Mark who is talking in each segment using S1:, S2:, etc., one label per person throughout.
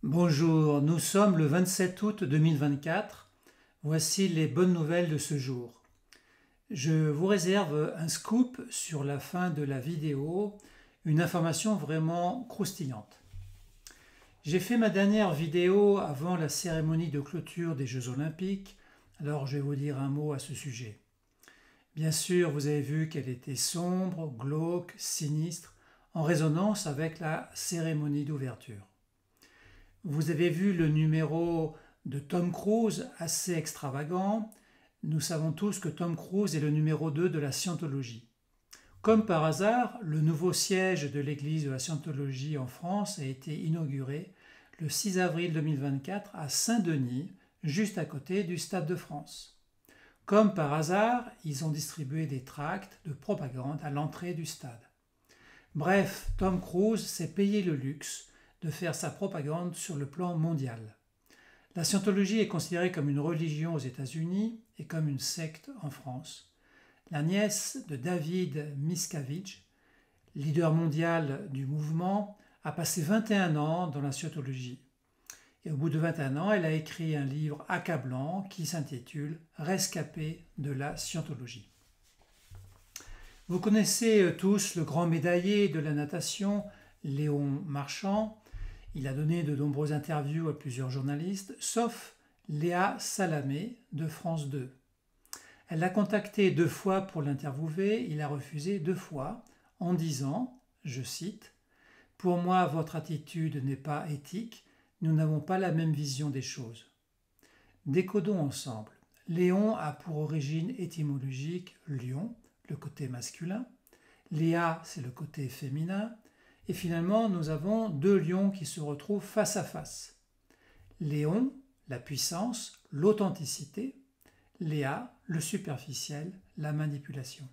S1: Bonjour, nous sommes le 27 août 2024. Voici les bonnes nouvelles de ce jour. Je vous réserve un scoop sur la fin de la vidéo, une information vraiment croustillante. J'ai fait ma dernière vidéo avant la cérémonie de clôture des Jeux Olympiques, alors je vais vous dire un mot à ce sujet. Bien sûr, vous avez vu qu'elle était sombre, glauque, sinistre, en résonance avec la cérémonie d'ouverture. Vous avez vu le numéro de Tom Cruise, assez extravagant. Nous savons tous que Tom Cruise est le numéro 2 de la Scientologie. Comme par hasard, le nouveau siège de l'église de la Scientologie en France a été inauguré le 6 avril 2024 à Saint-Denis, juste à côté du Stade de France. Comme par hasard, ils ont distribué des tracts de propagande à l'entrée du stade. Bref, Tom Cruise s'est payé le luxe de faire sa propagande sur le plan mondial. La scientologie est considérée comme une religion aux États-Unis et comme une secte en France. La nièce de David Miscavige, leader mondial du mouvement, a passé 21 ans dans la scientologie. Et au bout de 21 ans, elle a écrit un livre accablant qui s'intitule « Rescapé de la scientologie ». Vous connaissez tous le grand médaillé de la natation, Léon Marchand. Il a donné de nombreuses interviews à plusieurs journalistes, sauf Léa Salamé de France 2. Elle l'a contacté 2 fois pour l'interviewer, il a refusé 2 fois en disant, je cite, « Pour moi, votre attitude n'est pas éthique, nous n'avons pas la même vision des choses. » Décodons ensemble. Léon a pour origine étymologique lion, le côté masculin. Léa, c'est le côté féminin. Et finalement, nous avons 2 lions qui se retrouvent face à face. Léon, la puissance, l'authenticité. Léa, le superficiel, la manipulation.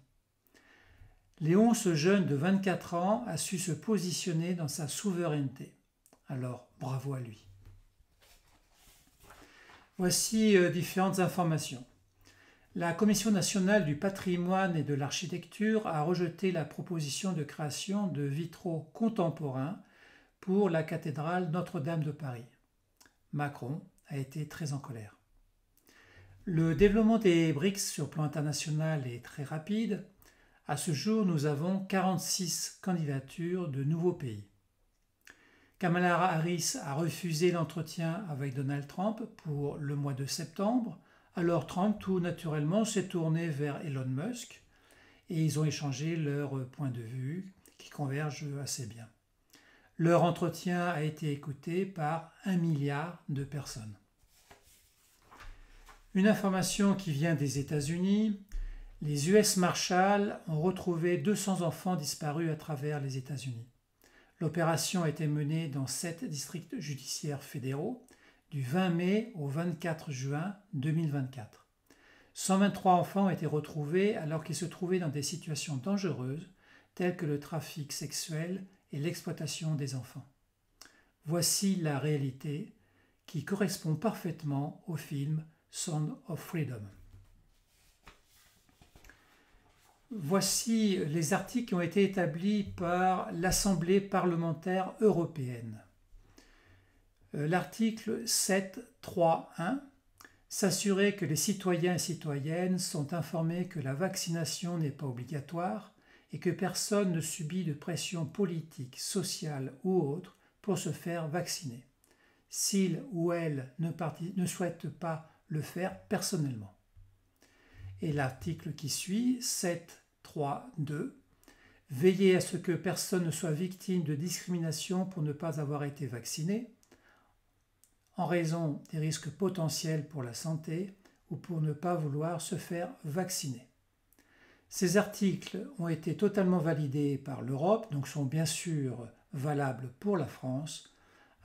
S1: Léon, ce jeune de 24 ans, a su se positionner dans sa souveraineté. Alors, bravo à lui. Voici différentes informations. La Commission nationale du patrimoine et de l'architecture a rejeté la proposition de création de vitraux contemporains pour la cathédrale Notre-Dame de Paris. Macron a été très en colère. Le développement des BRICS sur le plan international est très rapide. À ce jour, nous avons 46 candidatures de nouveaux pays. Kamala Harris a refusé l'entretien avec Donald Trump pour le mois de septembre. Alors Trump, tout naturellement, s'est tourné vers Elon Musk et ils ont échangé leurs points de vue qui convergent assez bien. Leur entretien a été écouté par 1 milliard de personnes. Une information qui vient des États-Unis, les US Marshals ont retrouvé 200 enfants disparus à travers les États-Unis. L'opération a été menée dans 7 districts judiciaires fédéraux, du 20 mai au 24 juin 2024. 123 enfants ont été retrouvés alors qu'ils se trouvaient dans des situations dangereuses telles que le trafic sexuel et l'exploitation des enfants. Voici la réalité qui correspond parfaitement au film Sound of Freedom. Voici les articles qui ont été établis par l'Assemblée parlementaire européenne. L'article 7.3.1 s'assurer que les citoyens et citoyennes sont informés que la vaccination n'est pas obligatoire et que personne ne subit de pression politique, sociale ou autre pour se faire vacciner, s'il ou elle ne souhaite pas le faire personnellement. Et l'article qui suit, 7.3.2, veiller à ce que personne ne soit victime de discrimination pour ne pas avoir été vacciné, en raison des risques potentiels pour la santé ou pour ne pas vouloir se faire vacciner. Ces articles ont été totalement validés par l'Europe, donc sont bien sûr valables pour la France.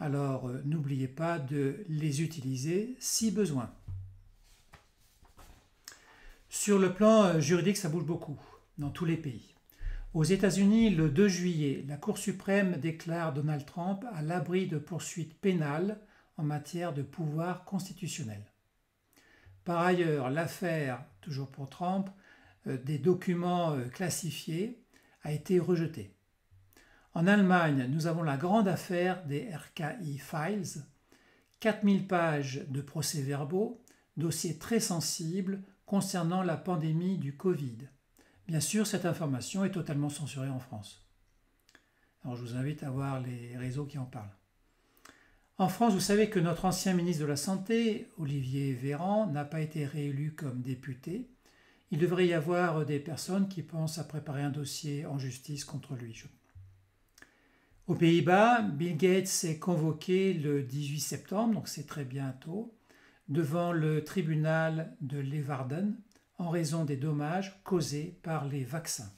S1: Alors n'oubliez pas de les utiliser si besoin. Sur le plan juridique, ça bouge beaucoup dans tous les pays. Aux États-Unis, le 2 juillet, la Cour suprême déclare Donald Trump à l'abri de poursuites pénales en matière de pouvoir constitutionnel. Par ailleurs, l'affaire, toujours pour Trump, des documents classifiés a été rejetée. En Allemagne, nous avons la grande affaire des RKI Files, 4000 pages de procès-verbaux, dossier très sensible concernant la pandémie du Covid. Bien sûr, cette information est totalement censurée en France. Alors je vous invite à voir les réseaux qui en parlent. En France, vous savez que notre ancien ministre de la Santé, Olivier Véran, n'a pas été réélu comme député. Il devrait y avoir des personnes qui pensent à préparer un dossier en justice contre lui. Aux Pays-Bas, Bill Gates est convoqué le 18 septembre, donc c'est très bientôt, devant le tribunal de Leeuwarden en raison des dommages causés par les vaccins.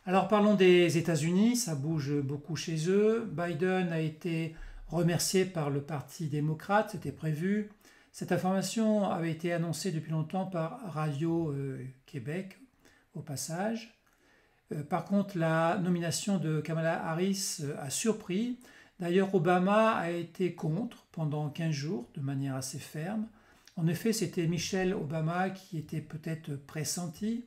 S1: Alors parlons des États-Unis, ça bouge beaucoup chez eux. Biden a été remercié par le Parti démocrate, c'était prévu. Cette information avait été annoncée depuis longtemps par Radio-Québec, au passage. Par contre, la nomination de Kamala Harris a surpris. D'ailleurs, Obama a été contre pendant 15 jours, de manière assez ferme. En effet, c'était Michelle Obama qui était peut-être pressentie.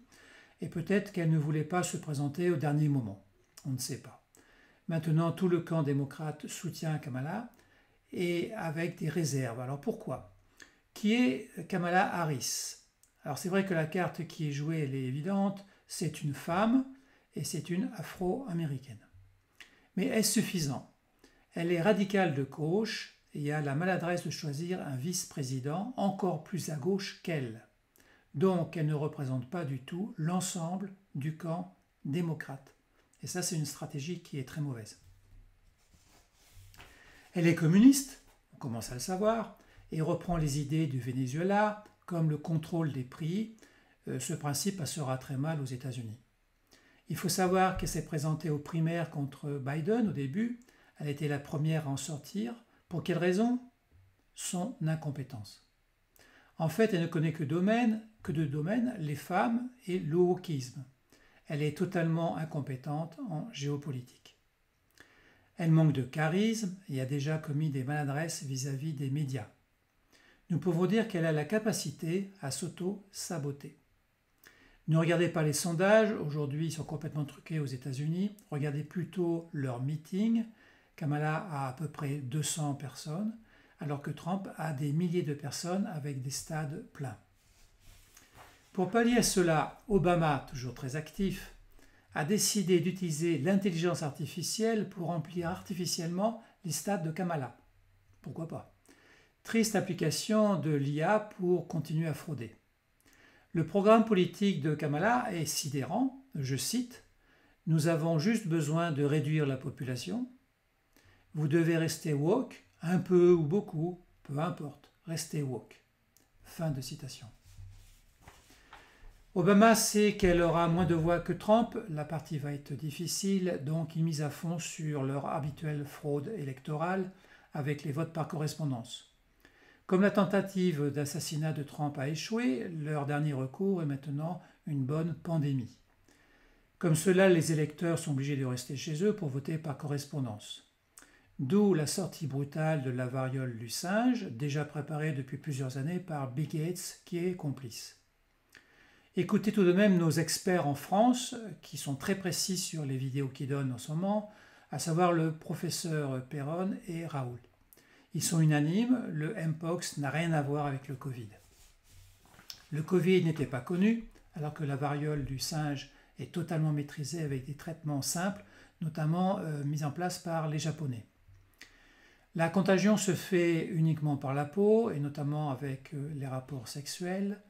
S1: Et peut-être qu'elle ne voulait pas se présenter au dernier moment. On ne sait pas. Maintenant, tout le camp démocrate soutient Kamala et avec des réserves. Alors pourquoi? Qui est Kamala Harris? Alors c'est vrai que la carte qui est jouée, elle est évidente. C'est une femme et c'est une afro-américaine. Mais est-ce suffisant? Elle est radicale de gauche et a la maladresse de choisir un vice-président encore plus à gauche qu'elle. Donc, elle ne représente pas du tout l'ensemble du camp démocrate. Et ça, c'est une stratégie qui est très mauvaise. Elle est communiste, on commence à le savoir, et reprend les idées du Venezuela, comme le contrôle des prix. Ce principe passera très mal aux États-Unis. Il faut savoir qu'elle s'est présentée aux primaires contre Biden au début. Elle était la première à en sortir. Pour quelle raison? Son incompétence. En fait, elle ne connaît que deux domaines, les femmes et le wokisme. Elle est totalement incompétente en géopolitique. Elle manque de charisme et a déjà commis des maladresses vis-à-vis des médias. Nous pouvons dire qu'elle a la capacité à s'auto-saboter. Ne regardez pas les sondages, aujourd'hui ils sont complètement truqués aux États-Unis. Regardez plutôt leurs meetings. Kamala a à peu près 200 personnes, alors que Trump a des milliers de personnes avec des stades pleins. Pour pallier à cela, Obama, toujours très actif, a décidé d'utiliser l'intelligence artificielle pour remplir artificiellement les stades de Kamala. Pourquoi pas? Triste application de l'IA pour continuer à frauder. Le programme politique de Kamala est sidérant, je cite, « Nous avons juste besoin de réduire la population. Vous devez rester woke, un peu ou beaucoup, peu importe, restez woke. » Fin de citation. Obama sait qu'elle aura moins de voix que Trump, la partie va être difficile, donc il mise à fond sur leur habituelle fraude électorale avec les votes par correspondance. Comme la tentative d'assassinat de Trump a échoué, leur dernier recours est maintenant une bonne pandémie. Comme cela, les électeurs sont obligés de rester chez eux pour voter par correspondance. D'où la sortie brutale de la variole du singe, déjà préparée depuis plusieurs années par Bill Gates, qui est complice. Écoutez tout de même nos experts en France, qui sont très précis sur les vidéos qu'ils donnent en ce moment, à savoir le professeur Perron et Raoult. Ils sont unanimes, le Mpox n'a rien à voir avec le Covid. Le Covid n'était pas connu, alors que la variole du singe est totalement maîtrisée avec des traitements simples, notamment mis en place par les Japonais. La contagion se fait uniquement par la peau, et notamment avec les rapports sexuels.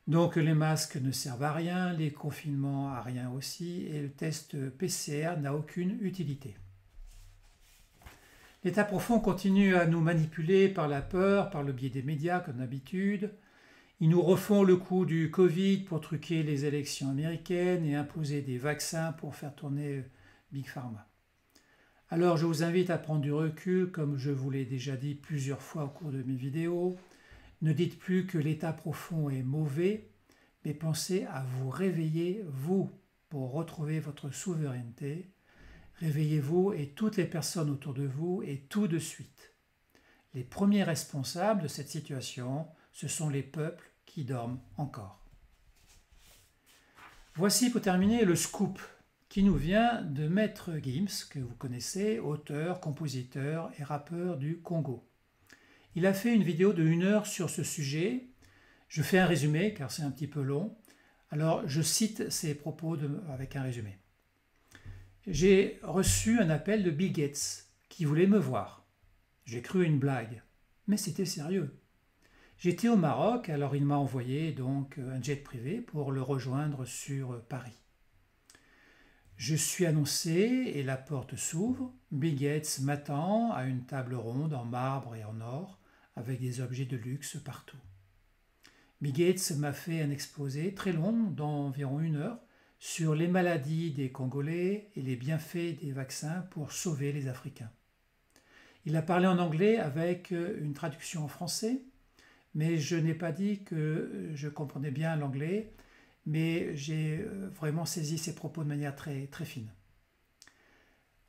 S1: Donc les masques ne servent à rien, les confinements à rien aussi, et le test PCR n'a aucune utilité. L'État profond continue à nous manipuler par la peur, par le biais des médias comme d'habitude. Ils nous refont le coup du Covid pour truquer les élections américaines et imposer des vaccins pour faire tourner Big Pharma. Alors je vous invite à prendre du recul, comme je vous l'ai déjà dit plusieurs fois au cours de mes vidéos. Ne dites plus que l'état profond est mauvais, mais pensez à vous réveiller, vous, pour retrouver votre souveraineté. Réveillez-vous et toutes les personnes autour de vous, et tout de suite. Les premiers responsables de cette situation, ce sont les peuples qui dorment encore. Voici pour terminer le scoop qui nous vient de Maître Gims, que vous connaissez, auteur, compositeur et rappeur du Congo. Il a fait une vidéo de 1 heure sur ce sujet. Je fais un résumé car c'est un petit peu long. Alors je cite ses propos avec un résumé. J'ai reçu un appel de Bill Gates qui voulait me voir. J'ai cru à une blague, mais c'était sérieux. J'étais au Maroc, alors il m'a envoyé donc un jet privé pour le rejoindre sur Paris. Je suis annoncé et la porte s'ouvre. Bill Gates m'attend à une table ronde en marbre et en or avec des objets de luxe partout. Bill Gates m'a fait un exposé très long d'environ 1 heure sur les maladies des Congolais et les bienfaits des vaccins pour sauver les Africains. Il a parlé en anglais avec une traduction en français, mais je n'ai pas dit que je comprenais bien l'anglais, mais j'ai vraiment saisi ses propos de manière très, très fine.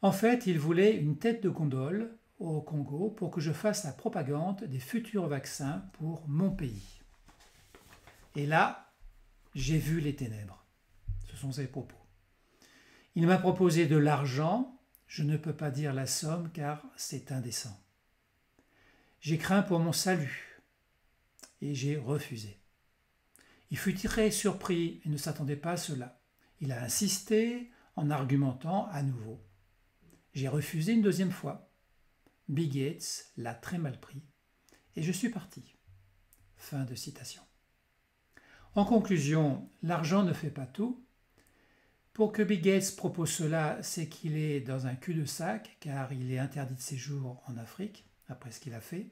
S1: En fait, il voulait une tête de gondole au Congo pour que je fasse la propagande des futurs vaccins pour mon pays. Et là, j'ai vu les ténèbres. Ce sont ses propos. Il m'a proposé de l'argent. Je ne peux pas dire la somme car c'est indécent. J'ai craint pour mon salut et j'ai refusé. Il fut très surpris et ne s'attendait pas à cela. Il a insisté en argumentant à nouveau. J'ai refusé une 2e fois. Bill Gates l'a très mal pris et je suis parti. Fin de citation. En conclusion, l'argent ne fait pas tout. Pour que Bill Gates propose cela, c'est qu'il est dans un cul-de-sac car il est interdit de séjour en Afrique, après ce qu'il a fait.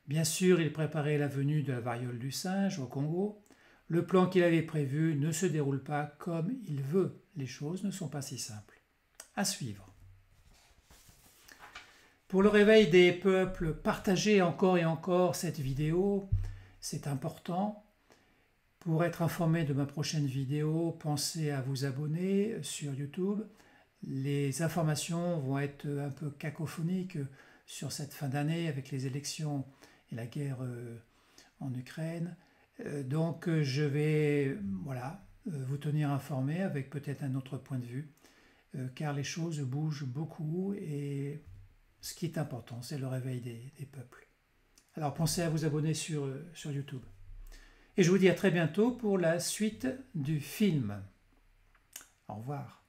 S1: Bien sûr, il préparait la venue de la variole du singe au Congo. Le plan qu'il avait prévu ne se déroule pas comme il veut. Les choses ne sont pas si simples. À suivre. Pour le réveil des peuples, partagez encore et encore cette vidéo. C'est important. Pour être informé de ma prochaine vidéo, pensez à vous abonner sur YouTube. Les informations vont être un peu cacophoniques sur cette fin d'année avec les élections et la guerre en Ukraine. Donc je vais vous tenir informé avec peut-être un autre point de vue, car les choses bougent beaucoup et ce qui est important, c'est le réveil des peuples. Alors pensez à vous abonner sur YouTube. Et je vous dis à très bientôt pour la suite du film. Au revoir.